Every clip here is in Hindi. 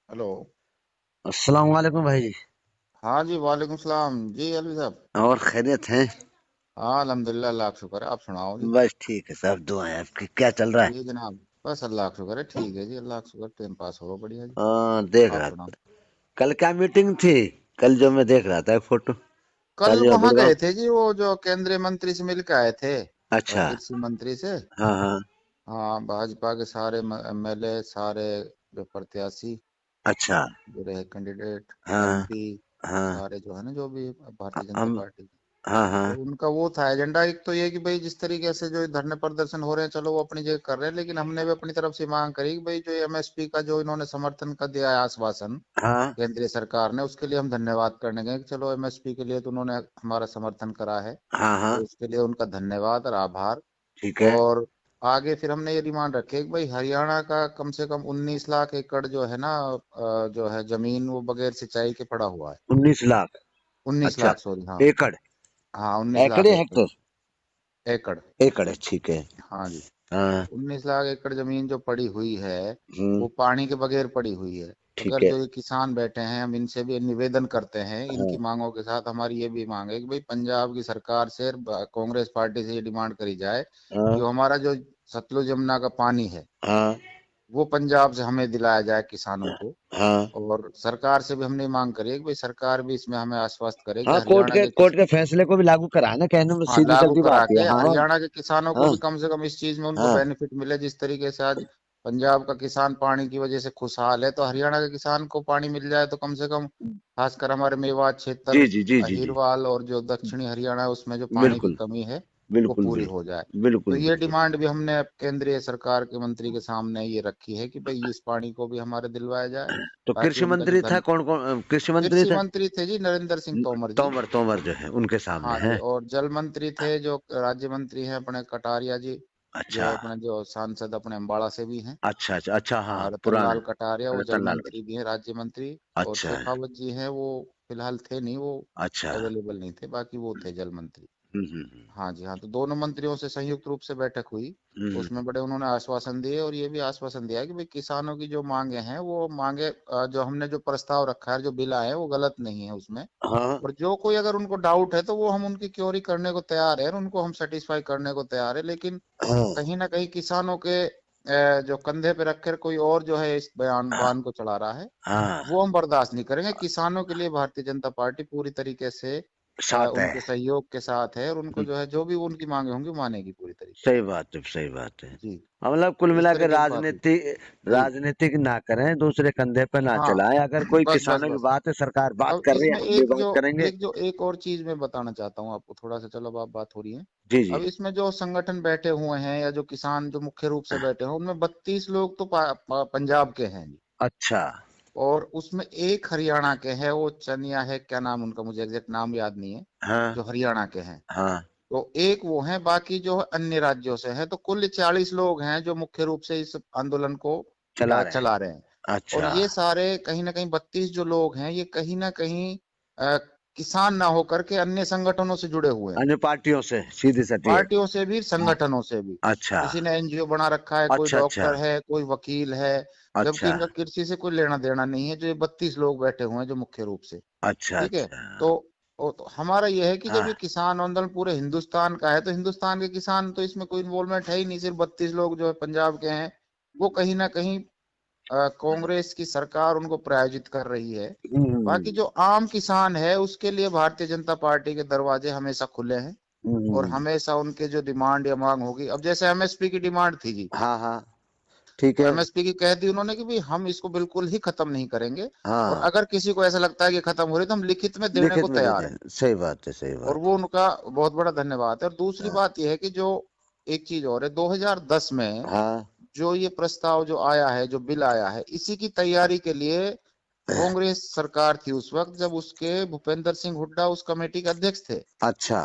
हेलो। अस्सलाम वालेकुम भाई जी। हाँ जी, वालेकुम सलाम जी अलवी साहब। और खैरियत है? हाँ अल्हम्दुलिल्लाह, अल्लाह का शुक्र है। आप सुनाओ जी। बस ठीक है, सब दुआ है आपकी। क्या चल रहा है? जी जनाब, बस अल्लाह का शुक्र है, ठीक है जी, अल्लाह का शुक्र, टाइम पास हो बढ़िया जी। देख आप रहा था। सुनाओ। कल क्या मीटिंग थी? कल जो मैं देख रहा था एक फोटो। कल कल जो वहां गुड़गांव। गए थे जी, वो जो केंद्रीय मंत्री से मिल के आए थे, अच्छा। कृषि मंत्री से। हाँ हाँ। हाँ, भाजपा के सारे एमएलए, सारे जो प्रत्याशी, अच्छा। जो रहे कैंडिडेट, हाँ एमपी, हाँ। सारे जो है ना, जो भी भारतीय जनता हम। पार्टी। हाँ तो हाँ। उनका वो था एजेंडा। एक तो ये कि भाई जिस तरीके से जो धरने प्रदर्शन हो रहे हैं, चलो वो अपनी जगह कर रहे हैं, लेकिन हमने भी अपनी तरफ से मांग करी कि भाई जो एमएसपी का जो इन्होंने समर्थन का दिया है आश्वासन हाँ केंद्रीय सरकार ने, उसके लिए हम धन्यवाद करने गए कि चलो एमएसपी के लिए तो उन्होंने हमारा समर्थन करा है, हाँ। हाँ तो उसके लिए उनका धन्यवाद और आभार। ठीक है। और आगे फिर हमने ये डिमांड रखी है कि भाई हरियाणा का कम से कम 19 लाख एकड़ जो है ना, जो है जमीन, वो बगैर सिंचाई के पड़ा हुआ है। 19 लाख? 19 लाख, अच्छा। सॉरी, हाँ। एकड़? हाँ, उन्नीस एकड़ लाख या एकड़ हेक्टर? एकड़ एकड़ है, ठीक है। हाँ जी। तो हाँ। 19 लाख एकड़ जमीन जो पड़ी हुई है, हम्म। वो पानी के बगैर पड़ी हुई है। ठीक अगर है। जो ये किसान बैठे हैं, हम इनसे भी निवेदन करते हैं, इनकी हाँ मांगों के साथ हमारी ये भी मांग है कि भाई पंजाब की सरकार से, कांग्रेस पार्टी से ये डिमांड करी जाए कि हाँ। जो हमारा जो सतलुज यमुना का पानी है, हाँ वो पंजाब से हमें दिलाया जाए किसानों को। हाँ। और सरकार से भी हमने मांग करी है कि भाई सरकार भी इसमें हमें आश्वस्त करे कि हाँ, हरियाणा के कोर्ट के फैसले को भी लागू करा ना, कहने में हाँ, सीधी लागू चलती करा बात के है। हाँ हरियाणा के किसानों को हाँ। भी कम से कम इस चीज में उनको हाँ। बेनिफिट मिले। जिस तरीके से आज पंजाब का किसान पानी की वजह से खुशहाल है, तो हरियाणा के किसान को पानी मिल जाए तो कम से कम, खासकर हमारे मेवात जी क्षेत्र, जी जी जी जी। अहीरवाल और जो दक्षिणी हरियाणा है, उसमें जो पानी की बिल्कुल कमी है, वो बिल्कुल पूरी हो बिल्कुल जाए। तो बिल्कुल ये बिल्कुल। डिमांड भी हमने केंद्रीय सरकार के मंत्री के सामने ये रखी है कि भाई इस पानी को भी हमारे दिलवाया जाए, तो ताकि कृषि उनका जो मंत्री था, धन। कौन कौन कृषि मंत्री कृषि था? मंत्री थे जी नरेंद्र सिंह तोमर जी। तोमर, तोमर जो है उनके सामने हाँ जी, है। और जल मंत्री थे जो राज्य मंत्री हैं अपने कटारिया जी, अच्छा जो अपने जो सांसद अपने अम्बाड़ा से भी हैं। अच्छा अच्छा अच्छा। हाँ, हाँ, पुराने। रतनलाल कटारिया, वो जल रतनलाल मंत्री भी हैं, राज्य मंत्री। और अच्छा है। शेखावत जी हैं, वो फिलहाल थे नहीं, वो अच्छा। अवेलेबल नहीं थे, बाकी वो थे जल मंत्री। हम्म। हाँ जी, हाँ, तो दोनों मंत्रियों से संयुक्त रूप से बैठक हुई। हम्म। उसमें बड़े उन्होंने आश्वासन दिए, और ये भी आश्वासन दिया कि भाई किसानों की जो मांगे हैं, वो मांगे, जो हमने जो प्रस्ताव रखा है, जो बिल आए हैं, वो गलत नहीं है उसमें। हाँ और जो कोई अगर उनको डाउट है, तो वो हम उनकी क्योरी करने को तैयार है, उनको हम सेटिस्फाई करने को तैयार है। लेकिन हाँ कहीं ना कहीं किसानों के जो कंधे पे रखकर कोई और जो है इस बयान हाँ बान को चला रहा है, हाँ। वो हम बर्दाश्त नहीं करेंगे। किसानों के लिए भारतीय जनता पार्टी पूरी तरीके से साथ है। उनके सहयोग के साथ है, और उनको जो है जो भी उनकी मांगे होंगी, वो मानेगी पूरी तरीके सही से। बात है, सही बात है। जी, हाँ, मतलब कुल इस मिला के तरीके की बात हुई। जी, राजनीतिक ना करें, दूसरे कंधे पे ना हाँ, चलाएं। अगर कोई बस बस किसानों की बस। बात है, सरकार बात अब कर रही है, इसमें हम भी एक बात जो करेंगे। एक और चीज मैं बताना चाहता हूँ आपको, थोड़ा सा, चलो अब आप बात हो रही है। जी जी। अब इसमें जो संगठन बैठे हुए हैं, या जो किसान जो मुख्य रूप से बैठे हैं, उनमें 32 लोग तो पंजाब के हैं जी। अच्छा। और उसमें एक हरियाणा के हैं, वो चनिया है, क्या नाम उनका, मुझे एग्जैक्ट नाम याद नहीं है, हाँ जो हरियाणा के हैं। हाँ। तो एक वो हैं, बाकी जो है अन्य राज्यों से हैं। तो कुल 40 लोग हैं जो मुख्य रूप से इस आंदोलन को चला रहे हैं। चला रहे हैं। और अच्छा। ये सारे कहीं ना कहीं 32 जो लोग हैं, ये कहीं ना कहीं अ, किसान ना होकर के अन्य संगठनों से जुड़े हुए हैं, अन्य पार्टियों से सीधी सटी है। पार्टियों से भी, हाँ। संगठनों से भी। अच्छा किसी ने एनजीओ बना रखा है, कोई अच्छा अच्छा डॉक्टर है, कोई वकील है, जबकि अच्छा इनका कृषि से कोई लेना देना नहीं है। जो ये 32 लोग बैठे हुए हैं जो मुख्य रूप से, अच्छा ठीक है। अच्छा। तो तो हमारा यह है कि जब हाँ ये किसान आंदोलन पूरे हिंदुस्तान का है, तो हिंदुस्तान के किसान, तो इसमें कोई इन्वॉल्वमेंट है ही नहीं। सिर्फ 32 लोग जो है पंजाब के हैं, वो कहीं ना कहीं कांग्रेस की सरकार उनको प्रायोजित कर रही है। बाकी हम्म जो आम किसान है, उसके लिए भारतीय जनता पार्टी के दरवाजे हमेशा खुले हैं। और हम्म। हमेशा उनके जो डिमांड या मांग होगी, अब जैसे एमएसपी की डिमांड थी जी, हाँ हाँ। ठीक तो है। एमएसपी की कह दी उन्होंने कि भाई हम इसको बिल्कुल ही खत्म नहीं करेंगे। और हाँ, अगर किसी को ऐसा लगता है कि खत्म हो रही, तो हम लिखित में देने लिखित को में दे तैयार हैं। दें, सही बात है, सही और बात वो उनका बहुत बड़ा धन्यवाद है। और दूसरी है। बात यह है कि जो एक चीज और है, 2010 में हाँ जो ये प्रस्ताव जो आया है, जो बिल आया है, इसी की तैयारी के लिए कांग्रेस सरकार थी उस वक्त, जब उसके भूपेंद्र सिंह हुड्डा उस कमेटी के अध्यक्ष थे। अच्छा।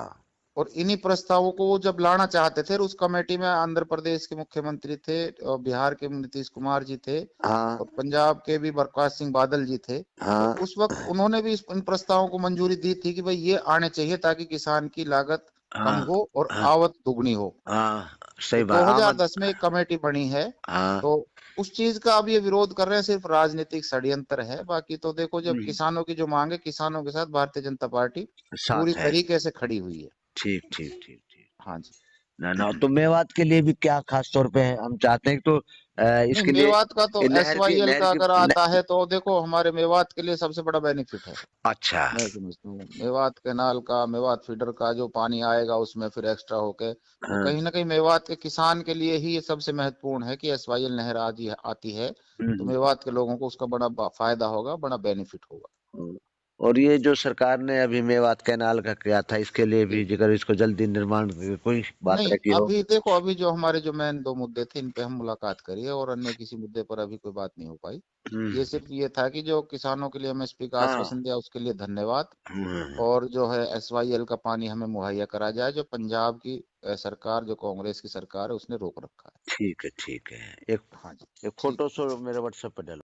और इन्हीं प्रस्तावों को वो जब लाना चाहते थे, उस कमेटी में आंध्र प्रदेश के मुख्यमंत्री थे, और बिहार के नीतीश कुमार जी थे, हाँ और पंजाब के भी प्रकाश सिंह बादल जी थे। तो हाँ उस वक्त उन्होंने भी इन प्रस्तावों को मंजूरी दी थी कि भाई ये आने चाहिए, ताकि किसान की लागत कम हाँ हो और हाँ आवक दुगनी हो। हाँ। तो सही बात, आमद। 2010 में एक कमेटी बनी है। हाँ तो उस चीज का अब ये विरोध कर रहे हैं, सिर्फ राजनीतिक षड्यंत्र है। बाकी तो देखो, जब किसानों की जो मांग है, किसानों के साथ भारतीय जनता पार्टी पूरी साथ है। तरीके से खड़ी हुई है। ठीक ठीक ठीक ठीक। हाँ जी। ना ना, तो मेवात के लिए भी क्या खास तौर पे है, हम चाहते हैं तो नहीं, इसके लिए मेवात का तो SYL नहर का की अगर आता है तो देखो, हमारे मेवात के लिए सबसे बड़ा बेनिफिट है। अच्छा। मैं समझता हूँ मेवात कैनाल का, मेवात फीडर का जो पानी आएगा उसमें फिर एक्स्ट्रा होके, तो हाँ। कहीं ना कहीं मेवात के किसान के लिए ही ये सबसे महत्वपूर्ण है कि SYL नहर आज आती है, तो हम्म। मेवात के लोगों को उसका बड़ा फायदा होगा, बड़ा बेनिफिट होगा। हम्म। और ये जो सरकार ने अभी मेवात कैनाल का किया था, इसके लिए भी जिक्र, इसको जल्दी निर्माण की कोई बात नहीं, रखी हो? अभी देखो, अभी जो हमारे जो मेन दो मुद्दे थे इन पे हम मुलाकात करिए, और अन्य किसी मुद्दे पर अभी कोई बात नहीं हो पाई। ये हम्म। सिर्फ ये था कि जो किसानों के लिए MSP का हाँ। आश्वासन दिया उसके लिए धन्यवाद, हम्म। और जो है SYL का पानी हमें मुहैया करा जाए, जो पंजाब की सरकार, जो कांग्रेस की सरकार है, उसने रोक रखा है। ठीक है ठीक है। एक हाँ जी। एक ठीक। फोटो सो मेरे व्हाट्सएप पे डालो।